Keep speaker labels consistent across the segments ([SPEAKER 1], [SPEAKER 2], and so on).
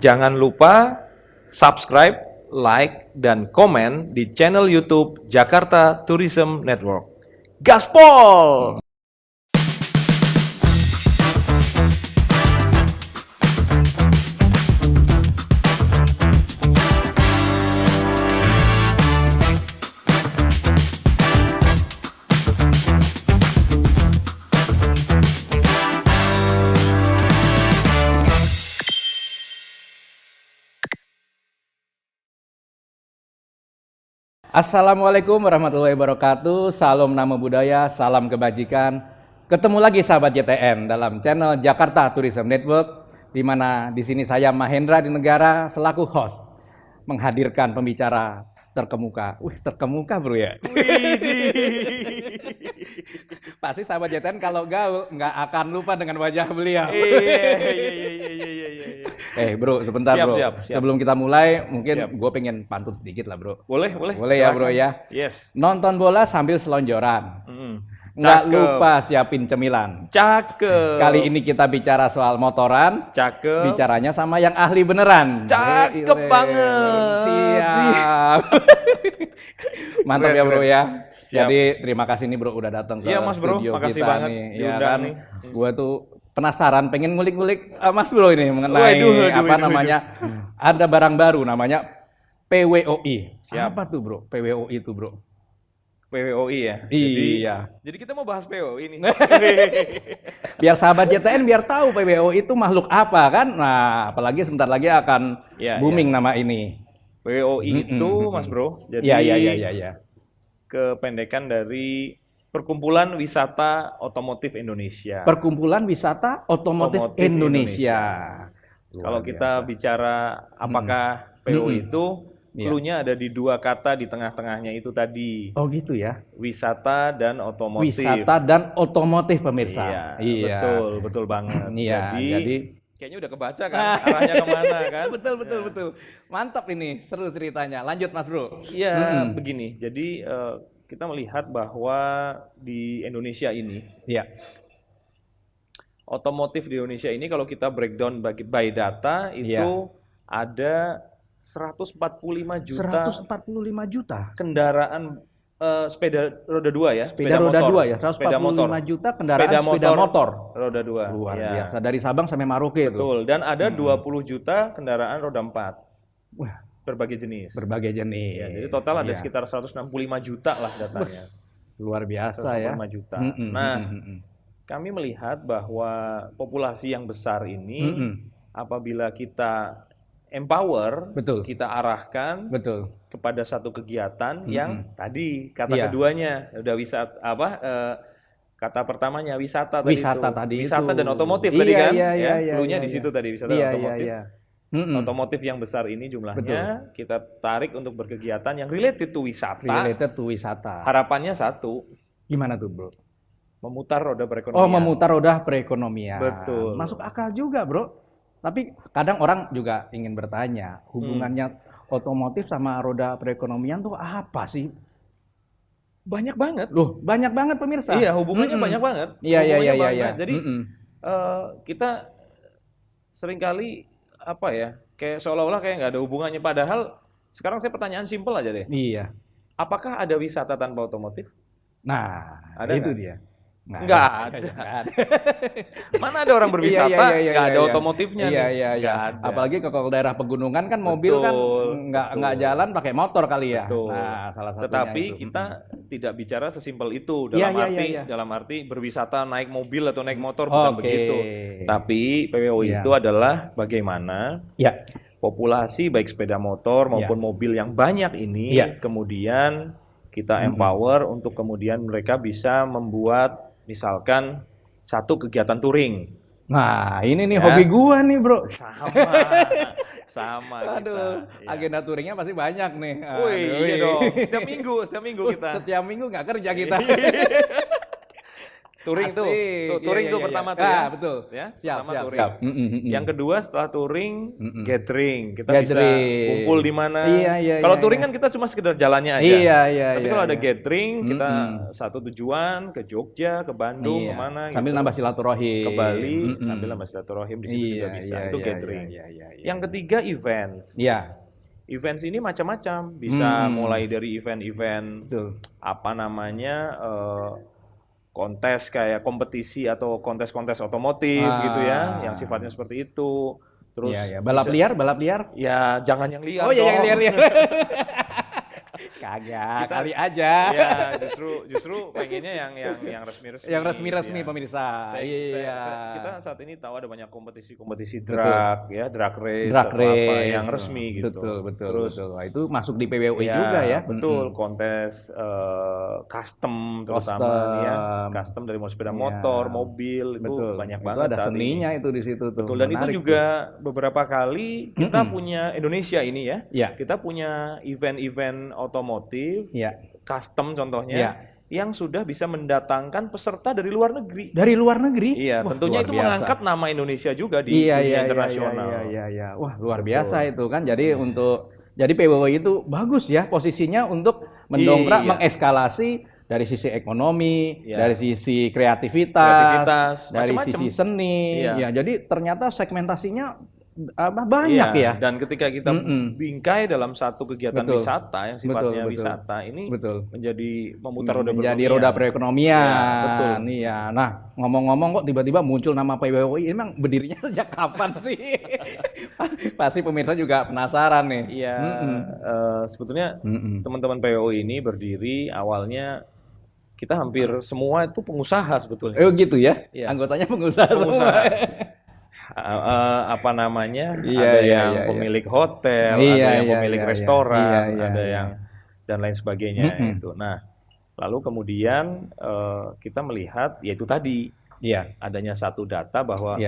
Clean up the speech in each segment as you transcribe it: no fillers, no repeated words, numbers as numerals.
[SPEAKER 1] Jangan lupa subscribe, like, dan komen di channel YouTube Jakarta Tourism Network. Gaspol!
[SPEAKER 2] Assalamualaikum warahmatullahi wabarakatuh. Salam nama budaya, salam kebajikan. Ketemu lagi sahabat JTN dalam channel Jakarta Tourism Network, di mana di sini saya Mahendra di Negara selaku host menghadirkan pembicara terkemuka. Terkemuka bro ya. Pasti sahabat JTN kalau gaul nggak akan lupa dengan wajah beliau. Bro, sebentar bro.
[SPEAKER 1] Siap.
[SPEAKER 2] Sebelum kita mulai, mungkin gue pengen pantun sedikit lah bro.
[SPEAKER 1] Boleh.
[SPEAKER 2] Boleh ya bro ya.
[SPEAKER 1] Yes.
[SPEAKER 2] Nonton bola sambil selonjoran. Nggak lupa siapin cemilan.
[SPEAKER 1] Cakep.
[SPEAKER 2] Kali ini kita bicara soal motoran.
[SPEAKER 1] Cakep.
[SPEAKER 2] Bicaranya sama yang ahli beneran.
[SPEAKER 1] Cakep banget.
[SPEAKER 2] Siap. Mantap ya bro ya.
[SPEAKER 1] Siap.
[SPEAKER 2] Jadi terima kasih nih bro udah datang ke
[SPEAKER 1] Mas bro,
[SPEAKER 2] studio
[SPEAKER 1] makasih
[SPEAKER 2] kita
[SPEAKER 1] banget
[SPEAKER 2] nih. Ya
[SPEAKER 1] diundang
[SPEAKER 2] kan.
[SPEAKER 1] nih.
[SPEAKER 2] Gue tuh penasaran, pengen ngulik-ngulik Mas Bro ini mengenai namanya. Ada barang baru namanya PWOI. Siapa tuh bro? PWOI itu bro.
[SPEAKER 1] PWOI ya?
[SPEAKER 2] Iya.
[SPEAKER 1] Jadi kita mau bahas PWOI nih.
[SPEAKER 2] Biar sahabat JTN biar tahu PWOI itu makhluk apa kan? Nah, apalagi sebentar lagi akan booming nama ini.
[SPEAKER 1] PWOI itu Mas Bro, jadi
[SPEAKER 2] Iya.
[SPEAKER 1] kependekan dari Perkumpulan Wisata Otomotif Indonesia.
[SPEAKER 2] Perkumpulan Wisata Otomotif Indonesia.
[SPEAKER 1] Kalau kita bicara apakah PWOI itu, cluenya ada di dua kata di tengah-tengahnya itu tadi.
[SPEAKER 2] Oh gitu ya.
[SPEAKER 1] Wisata dan otomotif.
[SPEAKER 2] Wisata dan otomotif pemirsa.
[SPEAKER 1] Iya. Betul banget.
[SPEAKER 2] Iya, jadi
[SPEAKER 1] kayaknya udah kebaca kan arahnya kemana kan?
[SPEAKER 2] Betul. Mantap ini, seru ceritanya. Lanjut Mas Bro.
[SPEAKER 1] Iya, begini. Jadi kita melihat bahwa di Indonesia ini, otomotif di Indonesia ini kalau kita breakdown by data itu ada 145 juta kendaraan sepeda roda 2 ya.
[SPEAKER 2] Sepeda roda 2 ya, 145 juta kendaraan sepeda motor.
[SPEAKER 1] Roda 2.
[SPEAKER 2] Luar biasa, dari Sabang sampai Merauke.
[SPEAKER 1] Betul, dan ada 20 juta kendaraan roda 4.
[SPEAKER 2] Wah,
[SPEAKER 1] berbagai jenis.
[SPEAKER 2] Ya,
[SPEAKER 1] jadi total ada sekitar 165 juta lah datanya.
[SPEAKER 2] Luar biasa
[SPEAKER 1] 165 juta. Nah, kami melihat bahwa populasi yang besar ini apabila kita empower, kita arahkan kepada satu kegiatan yang tadi kata keduanya udah wisata kata pertamanya wisata tadi wisata dan otomotif tadi kan cluenya di situ tadi wisata dan otomotif. Otomotif yang besar ini jumlahnya kita tarik untuk berkegiatan yang related to wisata. Harapannya satu.
[SPEAKER 2] Gimana tuh bro?
[SPEAKER 1] Memutar roda perekonomian.
[SPEAKER 2] Oh, memutar roda perekonomian.
[SPEAKER 1] Betul.
[SPEAKER 2] Masuk akal juga bro. Tapi kadang orang juga ingin bertanya, hubungannya otomotif sama roda perekonomian tuh apa sih?
[SPEAKER 1] Banyak banget.
[SPEAKER 2] Loh, banyak banget pemirsa.
[SPEAKER 1] Iya, hubungannya banyak banget.
[SPEAKER 2] Iya.
[SPEAKER 1] Jadi kita seringkali kayak seolah-olah kayak nggak ada hubungannya. Padahal sekarang saya pertanyaan simpel aja deh.
[SPEAKER 2] Iya.
[SPEAKER 1] Apakah ada wisata tanpa otomotif?
[SPEAKER 2] Nah,
[SPEAKER 1] ada
[SPEAKER 2] itu
[SPEAKER 1] gak?
[SPEAKER 2] Dia.
[SPEAKER 1] Nggak ada. Mana ada orang berwisata nggak ada otomotifnya?
[SPEAKER 2] Iya. Apalagi kalau daerah pegunungan kan mobil kan nggak jalan pakai motor kali ya.
[SPEAKER 1] Betul.
[SPEAKER 2] Nah, salah satunya
[SPEAKER 1] Tetapi
[SPEAKER 2] itu.
[SPEAKER 1] kita tidak bicara sesimpel itu dalam arti berwisata naik mobil atau naik motor bukan begitu. Tapi PWOI itu adalah bagaimana populasi baik sepeda motor maupun mobil yang banyak ini kemudian kita empower untuk kemudian mereka bisa membuat misalkan satu kegiatan touring.
[SPEAKER 2] Nah, ini nih hobi gua nih, bro.
[SPEAKER 1] Sama.
[SPEAKER 2] Aduh, agenda touringnya pasti banyak nih.
[SPEAKER 1] Iya dong. Setiap minggu kita.
[SPEAKER 2] Setiap minggu nggak kerja kita.
[SPEAKER 1] Touring tuh touring tuh pertama tuh ya.
[SPEAKER 2] Betul.
[SPEAKER 1] Ya,
[SPEAKER 2] Siap,
[SPEAKER 1] pertama
[SPEAKER 2] siap,
[SPEAKER 1] touring.
[SPEAKER 2] siap.
[SPEAKER 1] Yang kedua setelah touring, gathering. Kita bisa
[SPEAKER 2] Gathering.
[SPEAKER 1] kumpul di mana.
[SPEAKER 2] Iya,
[SPEAKER 1] Kalau touring kan kita cuma sekedar jalannya aja.
[SPEAKER 2] Iya.
[SPEAKER 1] Tapi kalau ada gathering, kita satu tujuan ke Jogja, ke Bandung, kemana
[SPEAKER 2] sambil
[SPEAKER 1] gitu.
[SPEAKER 2] nambah silaturahim.
[SPEAKER 1] Ke Bali, sambil nambah silaturahim di situ juga bisa. Itu gathering. Yang ketiga events.
[SPEAKER 2] Iya.
[SPEAKER 1] Events ini macam-macam, bisa mulai dari event-event apa namanya kontes kayak kompetisi atau kontes-kontes otomotif gitu ya, yang sifatnya seperti itu. Terus
[SPEAKER 2] balap liar?
[SPEAKER 1] Ya jangan yang liar.
[SPEAKER 2] Oh
[SPEAKER 1] ya
[SPEAKER 2] yang liar. Kagak, kali aja.
[SPEAKER 1] Ya, justru pengennya yang resmi-resmi.
[SPEAKER 2] Yang resmi-resmi ya. Pemirsa.
[SPEAKER 1] Kita saat ini tahu ada banyak kompetisi drag ya, drag race apa yang resmi gitu.
[SPEAKER 2] Betul. Wah, itu masuk di PWOI juga ya.
[SPEAKER 1] Betul, kontes custom terutama ya, custom dari sepeda motor, mobil itu banyak banget.
[SPEAKER 2] Ada seninya itu di situ tuh.
[SPEAKER 1] Betul, dan itu juga beberapa kali kita punya Indonesia ini ya. Kita punya event-event otomotif, custom contohnya, yang sudah bisa mendatangkan peserta dari luar negeri.
[SPEAKER 2] Dari luar negeri?
[SPEAKER 1] Iya, tentunya itu mengangkat nama Indonesia juga di dunia internasional.
[SPEAKER 2] Iya. Wah, luar biasa itu kan. Jadi jadi PWOI itu bagus ya posisinya untuk mendongkrak, mengeskalasi dari sisi ekonomi, dari sisi kreativitas, dari sisi seni. Ya, jadi ternyata segmentasinya banyak ya.
[SPEAKER 1] Dan ketika kita bingkai dalam satu kegiatan wisata yang sifatnya wisata ini menjadi memutar
[SPEAKER 2] roda perekonomian. Iya. Nah, ngomong-ngomong kok tiba-tiba muncul nama PWOI, emang berdirinya sejak kapan sih? Pasti pemirsa juga penasaran nih.
[SPEAKER 1] Iya. Sebetulnya teman-teman PWOI ini berdiri awalnya kita hampir semua itu pengusaha sebetulnya.
[SPEAKER 2] Oh gitu ya? Anggotanya pengusaha.
[SPEAKER 1] Apa namanya, ada yang pemilik hotel, ada yang pemilik restoran, ada yang dan lain sebagainya itu. Nah, lalu kemudian kita melihat yaitu tadi adanya satu data bahwa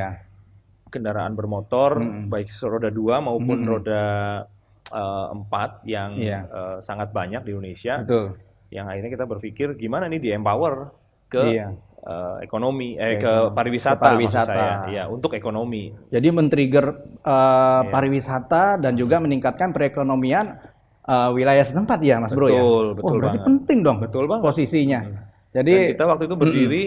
[SPEAKER 1] kendaraan bermotor baik roda 2 maupun roda 4 yang sangat banyak di Indonesia. Yang akhirnya kita berpikir gimana nih di empower ke ekonomi ke pariwisata maksud saya ya, untuk ekonomi.
[SPEAKER 2] Jadi men-trigger pariwisata dan juga meningkatkan perekonomian wilayah setempat ya Mas Bro ya.
[SPEAKER 1] Betul
[SPEAKER 2] berarti banget. Penting dong posisinya. Jadi
[SPEAKER 1] dan kita waktu itu berdiri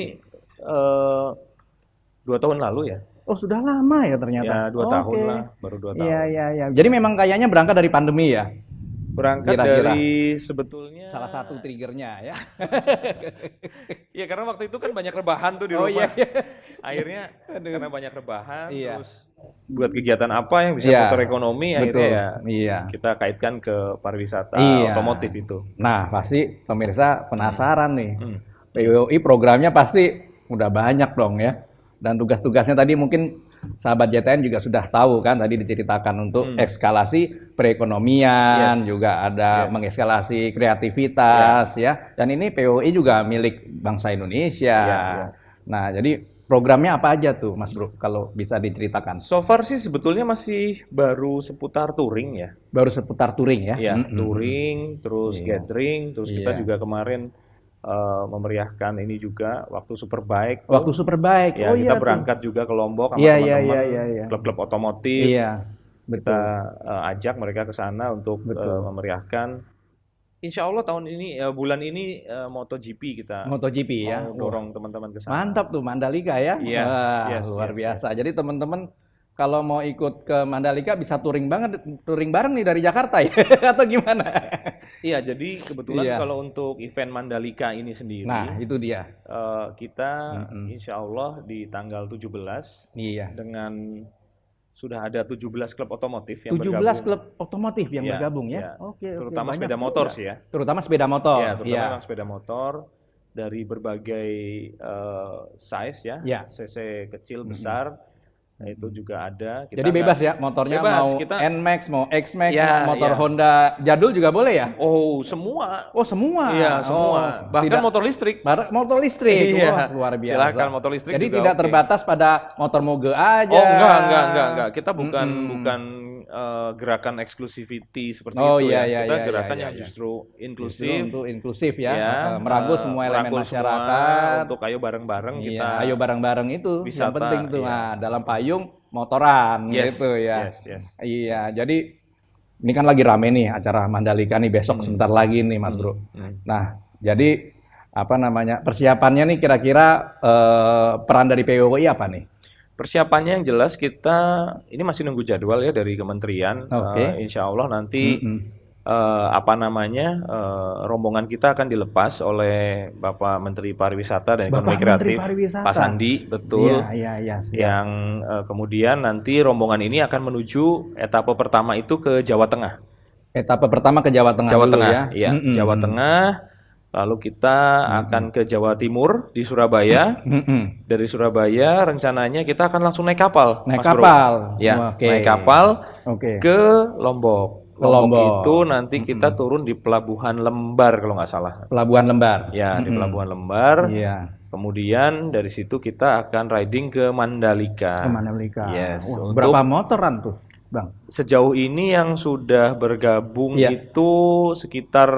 [SPEAKER 1] 2 tahun lalu ya.
[SPEAKER 2] Oh sudah lama ya ternyata.
[SPEAKER 1] Ya 2 tahun lah, baru 2 tahun.
[SPEAKER 2] Iya. Jadi memang kayaknya berangkat dari pandemi ya.
[SPEAKER 1] Berangkat dari sebetulnya
[SPEAKER 2] salah satu triggernya ya.
[SPEAKER 1] Iya karena waktu itu kan banyak rebahan tuh di rumah. Akhirnya karena banyak rebahan terus buat kegiatan apa yang bisa motor ekonomi akhirnya kita kaitkan ke pariwisata otomotif itu.
[SPEAKER 2] Nah pasti pemirsa penasaran nih. PWOI programnya pasti udah banyak dong ya. Dan tugas-tugasnya tadi mungkin sahabat JTN juga sudah tahu kan, tadi diceritakan untuk eskalasi perekonomian, juga ada mengeskalasi kreativitas ya. Dan ini PWOI juga milik bangsa Indonesia. Nah, jadi programnya apa aja tuh Mas Bro kalau bisa diceritakan?
[SPEAKER 1] So far sih sebetulnya masih baru seputar touring ya.
[SPEAKER 2] Baru seputar touring ya?
[SPEAKER 1] Iya, touring, terus gathering, terus kita juga kemarin memeriahkan ini juga waktu Superbike.
[SPEAKER 2] Waktu Superbike.
[SPEAKER 1] Ya, kita berangkat juga ke Lombok sama teman-teman klub-klub otomotif. Kita ajak mereka ke sana untuk memeriahkan. Insya Allah tahun ini bulan ini MotoGP kita.
[SPEAKER 2] MotoGP ya.
[SPEAKER 1] Dorong teman-teman ke sana.
[SPEAKER 2] Mantap tuh Mandalika ya. Luar biasa. Jadi teman-teman kalau mau ikut ke Mandalika bisa touring bareng nih dari Jakarta ya atau gimana?
[SPEAKER 1] Iya, jadi kebetulan kalau untuk event Mandalika ini sendiri,
[SPEAKER 2] nah itu dia.
[SPEAKER 1] Kita insya Allah di tanggal 17 dengan sudah ada 17 klub otomotif yang
[SPEAKER 2] 17
[SPEAKER 1] bergabung.
[SPEAKER 2] Klub otomotif yang bergabung ya?
[SPEAKER 1] Oke, terutama sepeda motor sih ya.
[SPEAKER 2] Terutama sepeda motor.
[SPEAKER 1] Ya, terutama sepeda motor dari berbagai size ya, cc kecil, besar. Nah, itu juga ada.
[SPEAKER 2] Jadi bebas ya motornya, mau NMAX, mau X-Max, motor Honda jadul juga boleh ya?
[SPEAKER 1] Oh, semua.
[SPEAKER 2] Oh, semua.
[SPEAKER 1] Iya, semua. Bahkan motor listrik.
[SPEAKER 2] Motor listrik.
[SPEAKER 1] Iya.
[SPEAKER 2] Luar biasa.
[SPEAKER 1] Silakan motor listrik.
[SPEAKER 2] Jadi juga tidak terbatas pada motor moge aja.
[SPEAKER 1] Oh, enggak. Kita bukan gerakan exclusivity seperti itu
[SPEAKER 2] iya,
[SPEAKER 1] ya.
[SPEAKER 2] iya,
[SPEAKER 1] Kita
[SPEAKER 2] iya,
[SPEAKER 1] gerakan
[SPEAKER 2] iya,
[SPEAKER 1] yang
[SPEAKER 2] iya.
[SPEAKER 1] justru inklusif.
[SPEAKER 2] Justru untuk inklusif ya,
[SPEAKER 1] merangkul
[SPEAKER 2] semua elemen masyarakat.
[SPEAKER 1] Untuk ayo bareng-bareng kita.
[SPEAKER 2] Ayo bareng-bareng itu
[SPEAKER 1] wisata,
[SPEAKER 2] yang penting tuh.
[SPEAKER 1] Iya.
[SPEAKER 2] Nah, dalam payung motoran gitu ya. Iya, jadi ini kan lagi rame nih acara Mandalika nih besok sebentar lagi nih Mas Bro. Nah, jadi apa namanya persiapannya nih kira-kira peran dari PWI apa nih?
[SPEAKER 1] Persiapannya yang jelas kita ini masih nunggu jadwal ya dari kementerian. Insya Allah nanti rombongan kita akan dilepas oleh Bapak Menteri Pariwisata dan Ekonomi Kreatif, Pak Sandi, betul.
[SPEAKER 2] Iya.
[SPEAKER 1] Yang kemudian nanti rombongan ini akan menuju etapa pertama itu ke Jawa Tengah.
[SPEAKER 2] Etapa pertama ke Jawa Tengah dulu ya.
[SPEAKER 1] Iya, Jawa Tengah. Lalu kita akan ke Jawa Timur di Surabaya. Dari Surabaya rencananya kita akan langsung naik kapal.
[SPEAKER 2] Naik kapal.
[SPEAKER 1] Ya, naik kapal ke Lombok. Lombok itu nanti kita turun di Pelabuhan Lembar kalau nggak salah.
[SPEAKER 2] Pelabuhan Lembar.
[SPEAKER 1] Ya, di Pelabuhan Lembar.
[SPEAKER 2] Iya.
[SPEAKER 1] Kemudian dari situ kita akan riding ke Mandalika.
[SPEAKER 2] Ke Mandalika.
[SPEAKER 1] Yes.
[SPEAKER 2] Berapa motoran tuh, Bang?
[SPEAKER 1] Sejauh ini yang sudah bergabung itu sekitar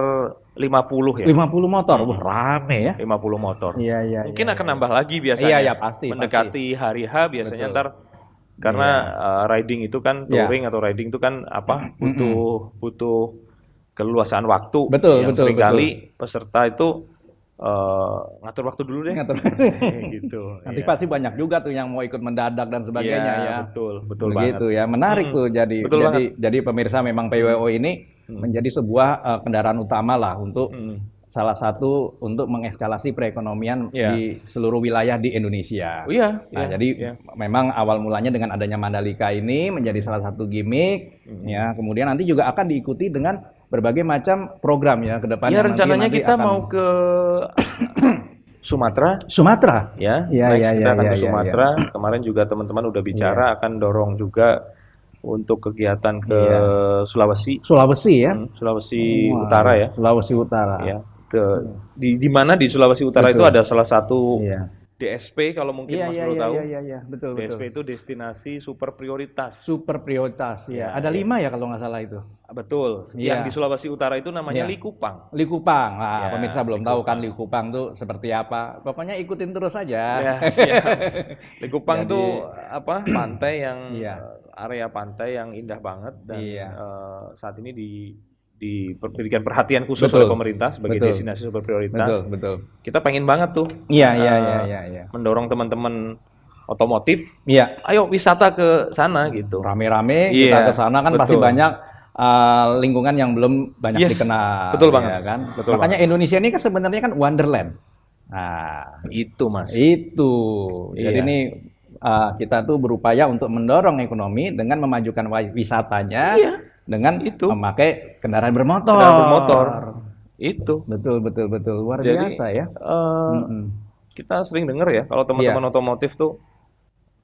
[SPEAKER 1] 50 ya.
[SPEAKER 2] 50 motor. Wah, rame ya.
[SPEAKER 1] 50 motor.
[SPEAKER 2] Iya.
[SPEAKER 1] Mungkin akan nambah lagi biasanya.
[SPEAKER 2] Iya, pasti.
[SPEAKER 1] Mendekati hari H biasanya ntar karena riding itu kan touring atau riding itu kan butuh keluasan waktu.
[SPEAKER 2] Betul.
[SPEAKER 1] Seringkali peserta itu ngatur waktu dulu deh. Gitu.
[SPEAKER 2] Nanti pasti banyak juga tuh yang mau ikut mendadak dan sebagainya ya.
[SPEAKER 1] Betul banget.
[SPEAKER 2] Begitu ya. Menarik tuh jadi pemirsa memang PWO ini menjadi sebuah kendaraan utama lah untuk salah satu untuk mengeskalasi perekonomian di seluruh wilayah di Indonesia. Jadi memang awal mulanya dengan adanya Mandalika ini menjadi salah satu gimmick ya. Kemudian nanti juga akan diikuti dengan berbagai macam program ya ke depannya.
[SPEAKER 1] Ya rencananya nanti kita mau ke Sumatera. Ya. Kita akan ke Sumatera. Kemarin juga teman-teman udah bicara akan dorong juga untuk kegiatan ke Sulawesi ya. Sulawesi Utara ya.
[SPEAKER 2] Sulawesi Utara.
[SPEAKER 1] Ya. Di mana di Sulawesi Utara itu ada salah satu DSP kalau mungkin Mas Bro tahu.
[SPEAKER 2] Iya, betul.
[SPEAKER 1] DSP itu destinasi super prioritas.
[SPEAKER 2] Ya. Ada 5 ya kalau nggak salah itu.
[SPEAKER 1] Betul. Yang di Sulawesi Utara itu namanya Likupang.
[SPEAKER 2] Nah, pemirsa belum tahu kan Likupang tuh seperti apa. Pokoknya ikutin terus aja.
[SPEAKER 1] Likupang tuh pantai yang area pantai yang indah banget dan saat ini diberikan perhatian khusus oleh pemerintah sebagai destinasi super prioritas.
[SPEAKER 2] Betul.
[SPEAKER 1] Kita pengen banget tuh.
[SPEAKER 2] Iya.
[SPEAKER 1] Mendorong teman-teman otomotif. Ayo wisata ke sana gitu.
[SPEAKER 2] Rame-rame kita ke sana kan pasti banyak lingkungan yang belum banyak dikenal.
[SPEAKER 1] Betul banget.
[SPEAKER 2] Ya kan? Makanya Indonesia ini kan sebenarnya kan wonderland. Nah,
[SPEAKER 1] itu Mas.
[SPEAKER 2] Jadi ini kita tuh berupaya untuk mendorong ekonomi dengan memajukan wisatanya. Dengan memakai kendaraan bermotor.
[SPEAKER 1] Itu.
[SPEAKER 2] Betul. Luar biasa ya.
[SPEAKER 1] Kita sering dengar ya kalau teman-teman otomotif tuh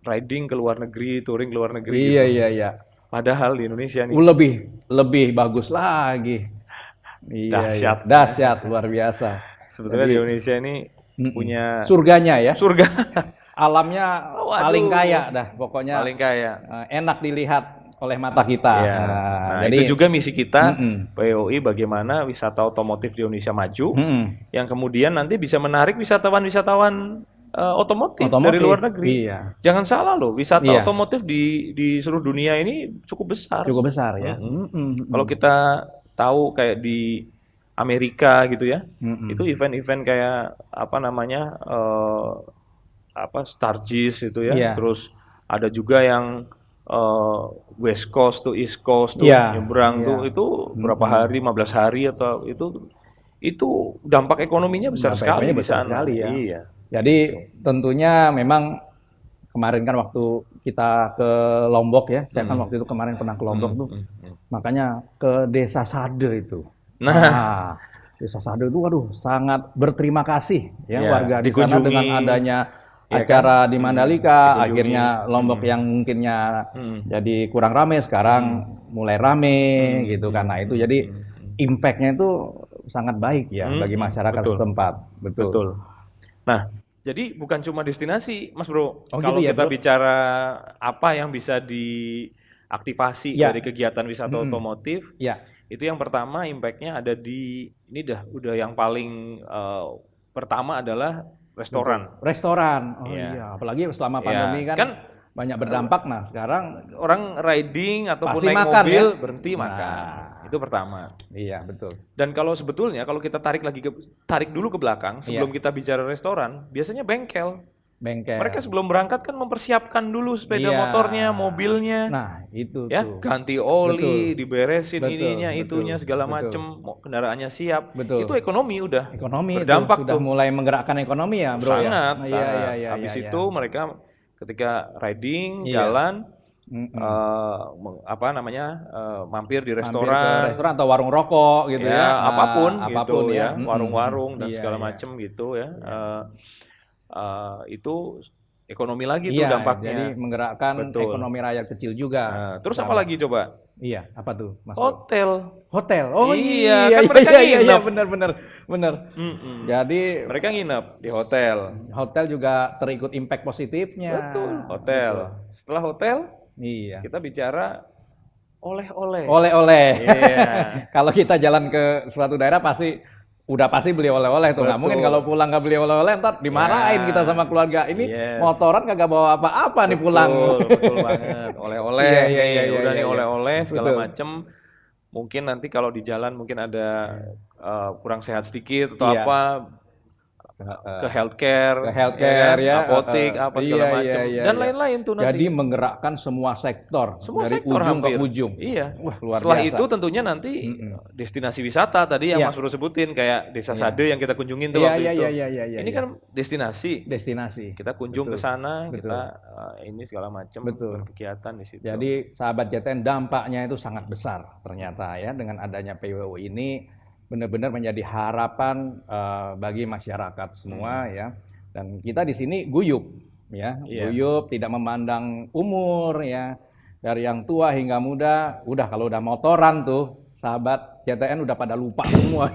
[SPEAKER 1] riding ke luar negeri, touring ke luar negeri.
[SPEAKER 2] Iya.
[SPEAKER 1] Padahal di Indonesia nih
[SPEAKER 2] lebih bagus lagi. Dahsyat luar biasa.
[SPEAKER 1] Sebetulnya di Indonesia ini punya
[SPEAKER 2] surganya ya.
[SPEAKER 1] Surga.
[SPEAKER 2] Alamnya paling kaya dah pokoknya.
[SPEAKER 1] Paling kaya.
[SPEAKER 2] Enak dilihat oleh mata kita.
[SPEAKER 1] Jadi itu juga misi kita PWI bagaimana wisata otomotif di Indonesia maju yang kemudian nanti bisa menarik wisatawan otomotif dari luar negeri. Jangan salah loh, wisata otomotif di seluruh dunia ini cukup besar.
[SPEAKER 2] Cukup besar ya.
[SPEAKER 1] Kalau kita tahu kayak di Amerika gitu ya, itu event-event kayak Stargist itu ya. Terus ada juga yang West Coast to East Coast tuh nyebrang tuh itu berapa hari, 15 hari atau itu dampak ekonominya besar sekali di sana.
[SPEAKER 2] Ya. Jadi tentunya memang kemarin kan waktu kita ke Lombok ya, saya kan waktu itu kemarin pernah ke Lombok tuh, makanya ke Desa Sade itu. Nah, Desa Sade itu sangat berterima kasih ya warga di sana dengan adanya acara di Mandalika, akhirnya Lombok yang mungkinnya jadi kurang rame sekarang mulai rame gitu kan. Nah itu jadi impact-nya itu sangat baik ya bagi masyarakat setempat. Betul.
[SPEAKER 1] Nah, jadi bukan cuma destinasi, Mas Bro. Kalau
[SPEAKER 2] gitu ya,
[SPEAKER 1] kita
[SPEAKER 2] Bro?
[SPEAKER 1] bicara apa yang bisa aktivasi dari kegiatan wisata otomotif. Itu yang pertama impact-nya ada di ini udah yang paling pertama adalah restoran.
[SPEAKER 2] Restoran. Oh iya, apalagi selama pandemi kan banyak berdampak. Nah, sekarang
[SPEAKER 1] orang riding ataupun naik
[SPEAKER 2] makan,
[SPEAKER 1] mobil berhenti makan. Itu pertama.
[SPEAKER 2] Iya, betul.
[SPEAKER 1] Dan kalau sebetulnya kalau kita tarik dulu ke belakang sebelum kita bicara restoran, biasanya bengkel. Mereka sebelum berangkat kan mempersiapkan dulu sepeda motornya, mobilnya.
[SPEAKER 2] Nah, itu
[SPEAKER 1] ya, ganti oli, diberesin ininya, itunya segala macem, kendaraannya siap. Itu ekonomi udah. Berdampak
[SPEAKER 2] sudah mulai menggerakkan ekonomi ya, Bro.
[SPEAKER 1] Sangat. Habis itu mereka ketika riding, jalan, mampir di restoran,
[SPEAKER 2] atau warung rokok gitu ya.
[SPEAKER 1] Apapun gitu ya, warung-warung dan segala macem gitu ya. Itu ekonomi lagi tuh dampaknya.
[SPEAKER 2] Jadi menggerakkan ekonomi rakyat kecil juga.
[SPEAKER 1] Terus apa lagi coba?
[SPEAKER 2] Iya, apa tuh, Mas?
[SPEAKER 1] Hotel.
[SPEAKER 2] Oh iya, kan mereka nginep. Benar. Jadi
[SPEAKER 1] mereka nginep di hotel.
[SPEAKER 2] Hotel juga terikut impact positifnya.
[SPEAKER 1] Betul, hotel. Setelah hotel, kita bicara oleh-oleh.
[SPEAKER 2] Kalau kita jalan ke suatu daerah pasti beli oleh-oleh tuh. Nggak mungkin kalau pulang nggak beli oleh-oleh, ntar dimarahin kita sama keluarga. Ini motoran kagak bawa apa-apa nih pulang.
[SPEAKER 1] Betul banget. Oleh-oleh, udah nih oleh-oleh segala macem. Mungkin nanti kalau di jalan mungkin ada kurang sehat sedikit atau apa, ke healthcare apotek apa segala macam dan lain-lain tuh nanti.
[SPEAKER 2] Jadi menggerakkan semua sektor dari ujung ke ujung.
[SPEAKER 1] Wah, luar setelah biasa. Itu tentunya nanti destinasi wisata tadi yang Mas Bro sebutin kayak Desa Sade yang kita kunjungin tuh waktu itu. Ini kan destinasi. Kita kunjung ke sana, kita ini segala macam berkegiatan di situ.
[SPEAKER 2] Jadi sahabat JTN, dampaknya itu sangat besar ternyata ya dengan adanya PWO ini. Benar-benar menjadi harapan bagi masyarakat semua ya. Dan kita di sini guyup ya, guyup, tidak memandang umur ya. Dari yang tua hingga muda, udah kalau udah motoran tuh sahabat JTN udah pada lupa semua.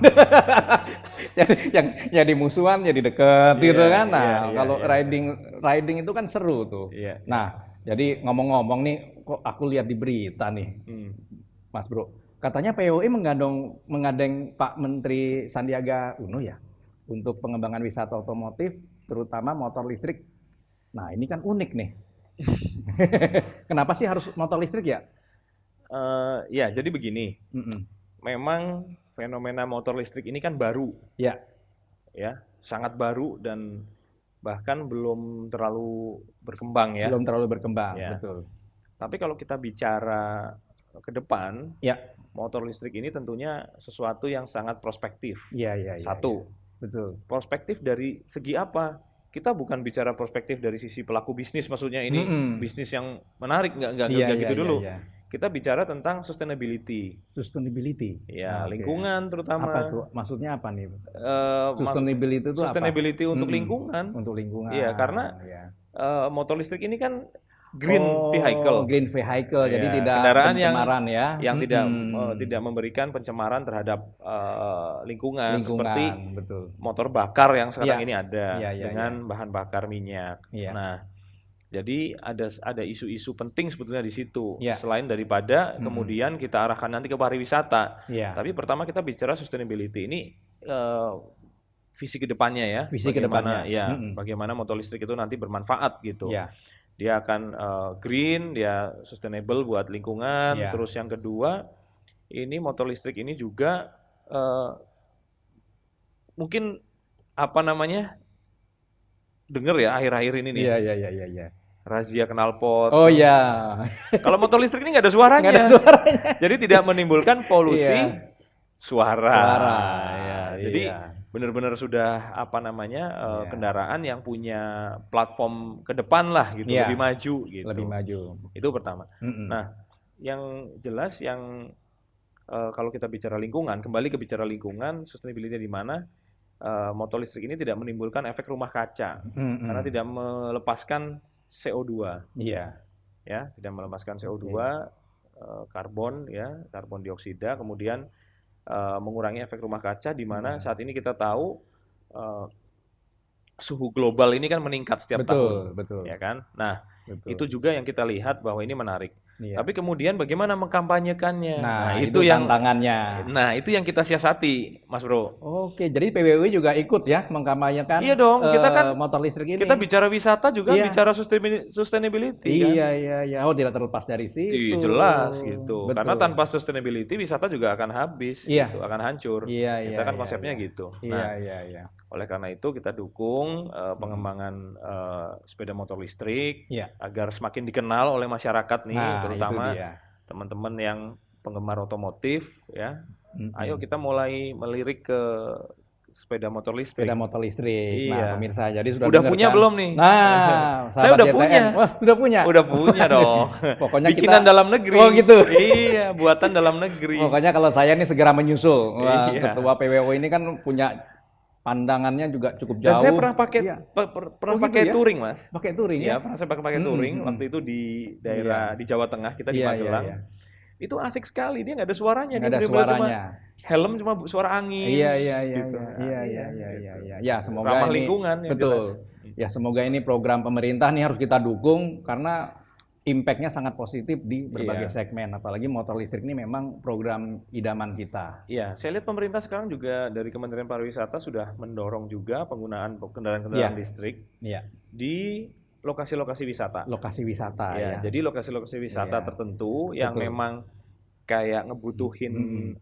[SPEAKER 2] yang jadi musuhan jadi deket gitu kan. Nah, kalau riding itu kan seru tuh. Nah, jadi ngomong-ngomong nih, kok aku lihat di berita nih, Mas Bro. Katanya PWO menggandeng Pak Menteri Sandiaga Uno ya untuk pengembangan wisata otomotif, terutama motor listrik. Nah, ini kan unik nih. Kenapa sih harus motor listrik ya?
[SPEAKER 1] Ya, jadi begini. Memang fenomena motor listrik ini kan baru. Ya, sangat baru dan bahkan belum terlalu berkembang ya.
[SPEAKER 2] Belum terlalu berkembang, betul.
[SPEAKER 1] Tapi kalau kita bicara ke depan, motor listrik ini tentunya sesuatu yang sangat prospektif. Satu,
[SPEAKER 2] betul.
[SPEAKER 1] Prospektif dari segi apa? Kita bukan bicara prospektif dari sisi pelaku bisnis, maksudnya ini bisnis yang menarik, nggak gitu dulu. Kita bicara tentang sustainability. Ya, lingkungan terutama.
[SPEAKER 2] Apa tuh? Maksudnya apa nih? Sustainability itu
[SPEAKER 1] sustainability apa? Untuk lingkungan.
[SPEAKER 2] Untuk lingkungan.
[SPEAKER 1] Iya, karena motor listrik ini kan green vehicle.
[SPEAKER 2] Jadi tidak
[SPEAKER 1] kendaraan
[SPEAKER 2] pencemaran
[SPEAKER 1] yang tidak memberikan pencemaran terhadap lingkungan seperti motor bakar yang sekarang ini ada dengan bahan bakar minyak. Nah, jadi ada isu-isu penting sebetulnya di situ. Selain daripada kemudian kita arahkan nanti ke pariwisata. Tapi pertama kita bicara sustainability ini visi kedepannya ya. Bagaimana motor listrik itu nanti bermanfaat gitu. Dia akan green, dia sustainable buat lingkungan. Terus yang kedua, ini motor listrik ini juga mungkin denger ya akhir-akhir ini nih. Razia knalpot.
[SPEAKER 2] Oh iya.
[SPEAKER 1] Kalau motor listrik ini nggak ada suaranya. Jadi tidak menimbulkan polusi suara. Jadi benar-benar sudah kendaraan yang punya platform ke depan lah gitu, lebih maju gitu.
[SPEAKER 2] Lebih maju.
[SPEAKER 1] Itu pertama. Nah, yang jelas kalau kita bicara lingkungan, kembali ke bicara lingkungan, sustainability di mana motor listrik ini tidak menimbulkan efek rumah kaca karena tidak melepaskan CO2. Tidak melepaskan CO2, karbon dioksida, kemudian mengurangi efek rumah kaca di mana saat ini kita tahu suhu global ini kan meningkat setiap tahun. Ya kan? Nah, itu juga yang kita lihat bahwa ini menarik. Tapi kemudian bagaimana mengkampanyekannya?
[SPEAKER 2] Nah, itu yang tantangannya.
[SPEAKER 1] Nah, itu yang kita siasati, Mas Bro.
[SPEAKER 2] Oke, jadi PWUI juga ikut ya mengkampanyekan.
[SPEAKER 1] Iya dong, kita kan
[SPEAKER 2] motor listrik ini.
[SPEAKER 1] Kita bicara wisata juga bicara sustainability kan.
[SPEAKER 2] Iya. Oh, tidak terlepas dari situ.
[SPEAKER 1] Jelas gitu. Betul. Karena tanpa sustainability wisata juga akan habis, gitu, akan hancur. Kita kan konsepnya gitu.
[SPEAKER 2] Iya.
[SPEAKER 1] Oleh karena itu kita dukung pengembangan sepeda motor listrik agar semakin dikenal oleh masyarakat nih, terutama teman-teman yang penggemar otomotif ya. Ayo kita mulai melirik ke sepeda motor listrik.
[SPEAKER 2] Sepeda motor listrik. Nah, pemirsa, jadi
[SPEAKER 1] udah punya belum nih?
[SPEAKER 2] Nah,
[SPEAKER 1] saya udah
[SPEAKER 2] JTN.
[SPEAKER 1] punya.
[SPEAKER 2] Wah, udah punya.
[SPEAKER 1] Udah punya dong.
[SPEAKER 2] Pokoknya
[SPEAKER 1] bikinan dalam negeri.
[SPEAKER 2] Oh gitu.
[SPEAKER 1] Iya, buatan dalam negeri.
[SPEAKER 2] Pokoknya kalau saya nih segera menyusul. Wah, ketua PWO ini kan punya pandangannya juga cukup jauh.
[SPEAKER 1] Dan saya pernah pakai pakai touring, Mas.
[SPEAKER 2] Pakai touring
[SPEAKER 1] ya? Pernah saya pakai touring waktu itu di daerah di Jawa Tengah, kita di Magelang. Itu asik sekali, dia nggak ada suaranya,
[SPEAKER 2] nggak ada suaranya.
[SPEAKER 1] Cuma helm cuma suara angin.
[SPEAKER 2] Iya.
[SPEAKER 1] Gitu.
[SPEAKER 2] Ya, semoga
[SPEAKER 1] ramah
[SPEAKER 2] ini
[SPEAKER 1] lingkungan.
[SPEAKER 2] Betul. Ya, semoga ini program pemerintah nih harus kita dukung karena impact-nya sangat positif di berbagai segmen, apalagi motor listrik ini memang program idaman kita.
[SPEAKER 1] Iya, saya lihat pemerintah sekarang juga dari Kementerian Pariwisata sudah mendorong juga penggunaan kendaraan-kendaraan listrik di lokasi-lokasi wisata.
[SPEAKER 2] Lokasi wisata, ya.
[SPEAKER 1] Jadi lokasi-lokasi wisata tertentu yang memang kayak ngebutuhin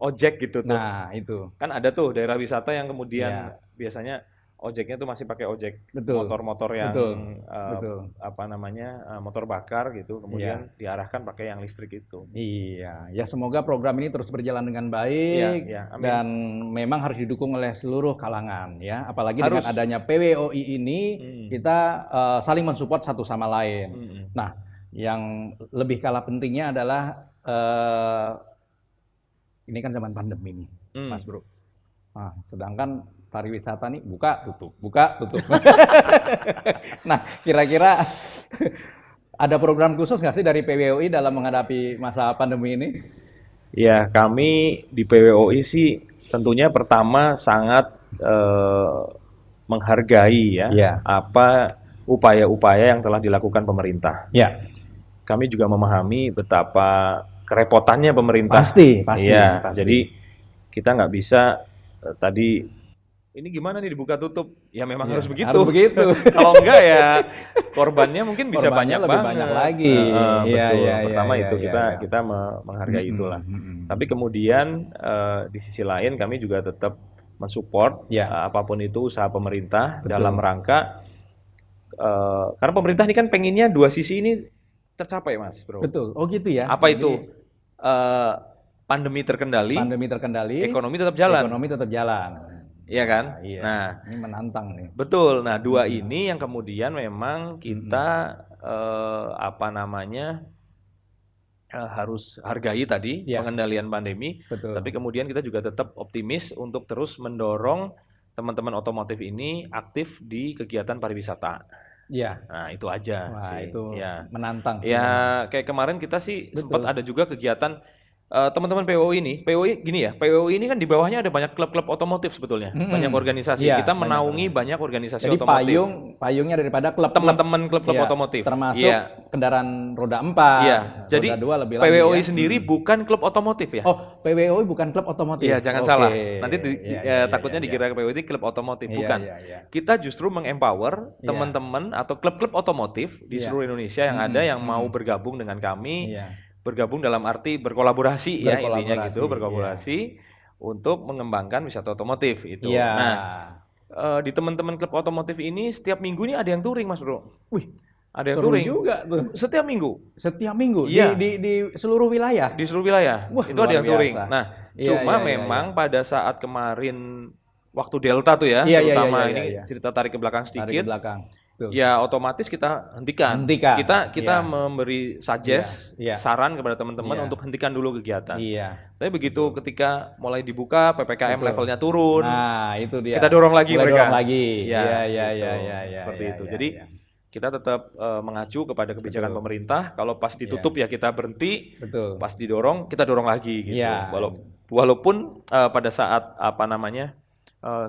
[SPEAKER 1] ojek gitu tuh.
[SPEAKER 2] Nah, itu.
[SPEAKER 1] Kan ada tuh daerah wisata yang kemudian biasanya ojeknya tuh masih pakai ojek motor-motor yang motor bakar gitu, kemudian diarahkan pakai yang listrik itu.
[SPEAKER 2] Iya, ya semoga program ini terus berjalan dengan baik dan memang harus didukung oleh seluruh kalangan ya, apalagi dengan adanya PWOI ini kita saling mensupport satu sama lain. Nah, yang lebih kalah pentingnya adalah ini kan zaman pandemi nih, Mas Bro. Nah, sedangkan pariwisata nih buka tutup. Nah, kira-kira ada program khusus nggak sih dari PWOI dalam menghadapi masa pandemi ini?
[SPEAKER 1] Ya, kami di PWOI sih tentunya pertama sangat menghargai apa upaya-upaya yang telah dilakukan pemerintah.
[SPEAKER 2] Ya.
[SPEAKER 1] Kami juga memahami betapa kerepotannya pemerintah.
[SPEAKER 2] Pasti.
[SPEAKER 1] Jadi kita nggak bisa tadi ini gimana nih dibuka tutup? Ya memang harus begitu.
[SPEAKER 2] Harus begitu.
[SPEAKER 1] Kalau enggak ya korbannya mungkin bisa banyak
[SPEAKER 2] lebih
[SPEAKER 1] banget.
[SPEAKER 2] Banyak lagi.
[SPEAKER 1] Betul. Pertama itu kita menghargai itulah. Tapi kemudian di sisi lain kami juga tetap mensupport apapun itu usaha pemerintah dalam rangka karena pemerintah ini kan pengennya dua sisi ini tercapai, Mas, Bro.
[SPEAKER 2] Betul. Oh gitu ya.
[SPEAKER 1] Apa itu? Pandemi terkendali. Ekonomi tetap jalan. Iya kan?
[SPEAKER 2] Nah, ini menantang nih.
[SPEAKER 1] Betul. Nah, dua ini yang kemudian memang kita harus hargai tadi pengendalian pandemi.
[SPEAKER 2] Betul.
[SPEAKER 1] Tapi kemudian kita juga tetap optimis untuk terus mendorong teman-teman otomotif ini aktif di kegiatan pariwisata.
[SPEAKER 2] Iya.
[SPEAKER 1] Nah, itu aja.
[SPEAKER 2] Wah, itu menantang sih.
[SPEAKER 1] Ya, kayak kemarin kita sih sempat ada juga kegiatan teman-teman PWOI ini, PWOI gini ya, PWOI ini kan di bawahnya ada banyak klub-klub otomotif sebetulnya, banyak organisasi. Kita menaungi banyak organisasi
[SPEAKER 2] otomotif. Jadi payungnya daripada klub
[SPEAKER 1] teman-teman klub-klub otomotif.
[SPEAKER 2] Termasuk kendaraan roda 4,
[SPEAKER 1] jadi
[SPEAKER 2] roda 2 lebih
[SPEAKER 1] PWOI sendiri bukan klub otomotif ya.
[SPEAKER 2] Oh, PWOI bukan klub otomotif.
[SPEAKER 1] Iya, jangan salah. Nanti takutnya dikira PWOI klub otomotif, bukan. Kita justru mengempower teman-teman atau klub-klub otomotif di seluruh Indonesia yang ada yang mau bergabung dengan kami. Bergabung dalam arti berkolaborasi ya, intinya gitu, berkolaborasi untuk mengembangkan wisata otomotif itu. Nah, di teman-teman klub otomotif ini setiap minggu nih ada yang touring, Mas Bro.
[SPEAKER 2] Wih,
[SPEAKER 1] ada yang touring
[SPEAKER 2] juga tuh.
[SPEAKER 1] Setiap minggu.
[SPEAKER 2] Setiap minggu di seluruh wilayah.
[SPEAKER 1] Di seluruh wilayah.
[SPEAKER 2] Wah,
[SPEAKER 1] itu ada yang touring. Nah, memang pada saat kemarin waktu Delta tuh ya, terutama ini cerita tarik ke belakang sedikit.
[SPEAKER 2] Tarik ke belakang.
[SPEAKER 1] Ya otomatis kita hentikan. Kita memberi saran kepada teman-teman untuk hentikan dulu kegiatan. Tapi begitu ketika mulai dibuka PPKM levelnya turun.
[SPEAKER 2] Nah, itu dia.
[SPEAKER 1] Kita dorong lagi mereka.
[SPEAKER 2] Seperti
[SPEAKER 1] itu. Jadi kita tetap mengacu kepada kebijakan pemerintah. Kalau pas ditutup ya kita berhenti. Pas didorong kita dorong lagi gitu. Walaupun pada saat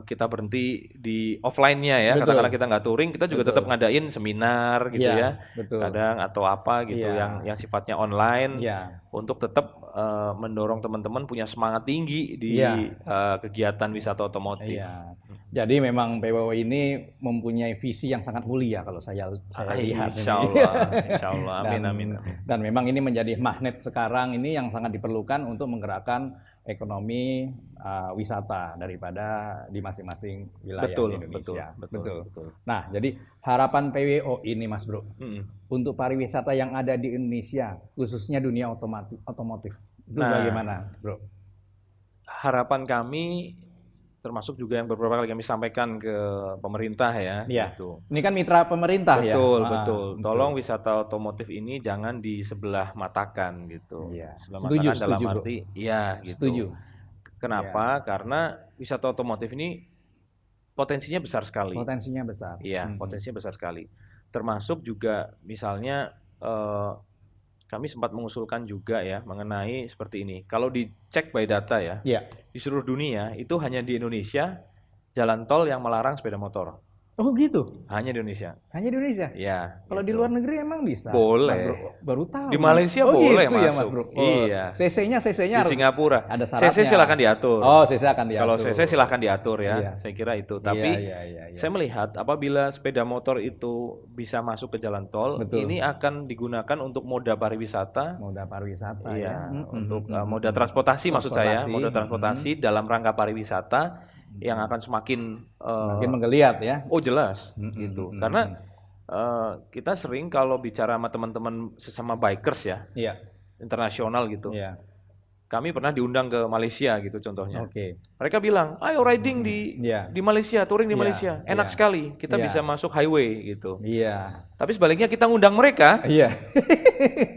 [SPEAKER 1] kita berhenti di offline-nya ya, katakanlah kita nggak touring, kita juga tetap ngadain seminar gitu ya, kadang atau apa gitu yang sifatnya online untuk tetap mendorong teman-teman punya semangat tinggi di kegiatan wisata otomotif.
[SPEAKER 2] Jadi memang PWO ini mempunyai visi yang sangat mulia kalau saya lihat.
[SPEAKER 1] Insya Allah, amin.
[SPEAKER 2] Dan memang ini menjadi magnet sekarang ini yang sangat diperlukan untuk menggerakkan ekonomi wisata daripada di masing-masing wilayah di Indonesia. Betul. Nah, jadi harapan PWO ini, Mas Bro, untuk pariwisata yang ada di Indonesia, khususnya dunia otomotif, itu bagaimana, Bro?
[SPEAKER 1] Harapan kami, termasuk juga yang beberapa kali kami sampaikan ke pemerintah ya. Gitu.
[SPEAKER 2] Ini kan mitra pemerintah ya.
[SPEAKER 1] Betul. Tolong wisata otomotif ini jangan di sebelah matakan gitu. Sebelah matakan dalam arti, gitu.
[SPEAKER 2] Setuju.
[SPEAKER 1] Kenapa? Karena wisata otomotif ini potensinya besar sekali.
[SPEAKER 2] Potensinya besar.
[SPEAKER 1] Potensinya besar sekali. Termasuk juga misalnya kami sempat mengusulkan juga ya mengenai seperti ini. Kalau dicek by data ya, di seluruh dunia itu hanya di Indonesia jalan tol yang melarang sepeda motor.
[SPEAKER 2] Oh gitu?
[SPEAKER 1] Hanya di Indonesia.
[SPEAKER 2] Hanya di Indonesia?
[SPEAKER 1] Ya.
[SPEAKER 2] Kalau di luar negeri emang bisa?
[SPEAKER 1] Boleh.
[SPEAKER 2] Baru tahu.
[SPEAKER 1] Di Malaysia boleh
[SPEAKER 2] gitu
[SPEAKER 1] masuk.
[SPEAKER 2] Ya, Mas Bro?
[SPEAKER 1] Iya.
[SPEAKER 2] CC-nya
[SPEAKER 1] di Singapura.
[SPEAKER 2] Ada syaratnya.
[SPEAKER 1] CC silakan diatur.
[SPEAKER 2] CC akan diatur.
[SPEAKER 1] Kalau CC silakan diatur ya. Saya kira itu. Tapi saya melihat apabila sepeda motor itu bisa masuk ke jalan tol, ini akan digunakan untuk moda pariwisata.
[SPEAKER 2] Moda pariwisata
[SPEAKER 1] untuk moda transportasi maksud saya, moda transportasi dalam rangka pariwisata yang akan semakin
[SPEAKER 2] menggeliat ya.
[SPEAKER 1] Oh jelas gitu. Karena kita sering kalau bicara sama teman-teman sesama bikers ya, internasional gitu. Kami pernah diundang ke Malaysia gitu contohnya. Mereka bilang, ayo riding di Malaysia, touring di Malaysia, enak sekali. Kita bisa masuk highway gitu. Tapi sebaliknya kita ngundang mereka,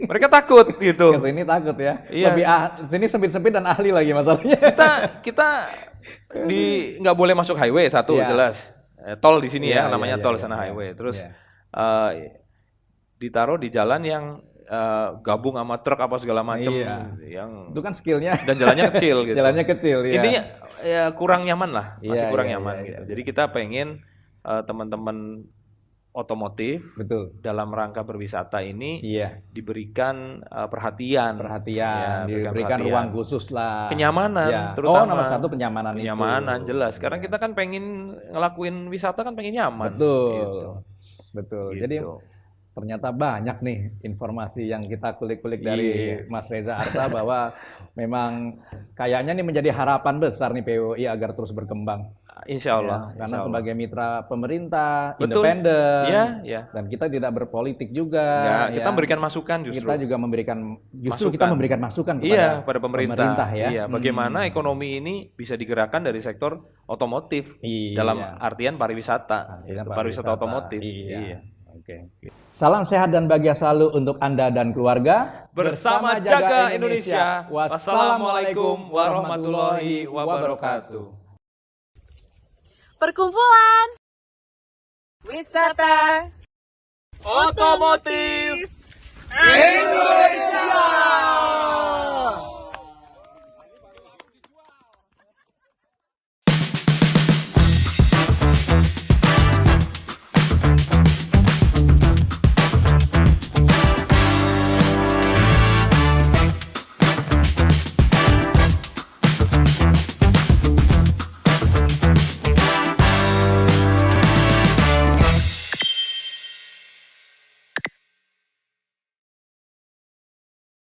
[SPEAKER 1] mereka takut gitu.
[SPEAKER 2] Ini takut ya. Lebih sini sempit-sempit dan ahli lagi masalahnya.
[SPEAKER 1] Kita nggak boleh masuk highway satu jelas. Tol di sini ya, namanya tol sana highway. Terus ditaruh di jalan yang gabung sama truk apa segala macam yang
[SPEAKER 2] itu kan skillnya
[SPEAKER 1] dan jalannya kecil gitu.
[SPEAKER 2] Jalannya kecil
[SPEAKER 1] Intinya kurang nyaman lah, masih kurang nyaman gitu. Jadi kita pengen teman-teman otomotif dalam rangka berwisata ini diberikan perhatian,
[SPEAKER 2] diberikan ruang khusus lah,
[SPEAKER 1] kenyamanan terutama.
[SPEAKER 2] Nomor satu kenyamanan
[SPEAKER 1] jelas. Sekarang kita kan pengen ngelakuin wisata kan pengen nyaman.
[SPEAKER 2] Betul. Jadi ternyata banyak nih informasi yang kita kulik-kulik dari Mas Reza Arta bahwa memang kayaknya nih menjadi harapan besar nih PWI agar terus berkembang.
[SPEAKER 1] Insya Allah.
[SPEAKER 2] Karena sebagai mitra pemerintah, independen, dan kita tidak berpolitik juga.
[SPEAKER 1] Kita memberikan masukan justru.
[SPEAKER 2] Kita juga memberikan masukan kepada
[SPEAKER 1] pemerintah ya. Bagaimana ekonomi ini bisa digerakkan dari sektor otomotif dalam artian pariwisata, pariwisata otomotif.
[SPEAKER 2] Salam sehat dan bahagia selalu untuk Anda dan keluarga.
[SPEAKER 1] Bersama Jaga Indonesia. Wassalamualaikum warahmatullahi wabarakatuh.
[SPEAKER 3] Perkumpulan wisata otomotif Indonesia.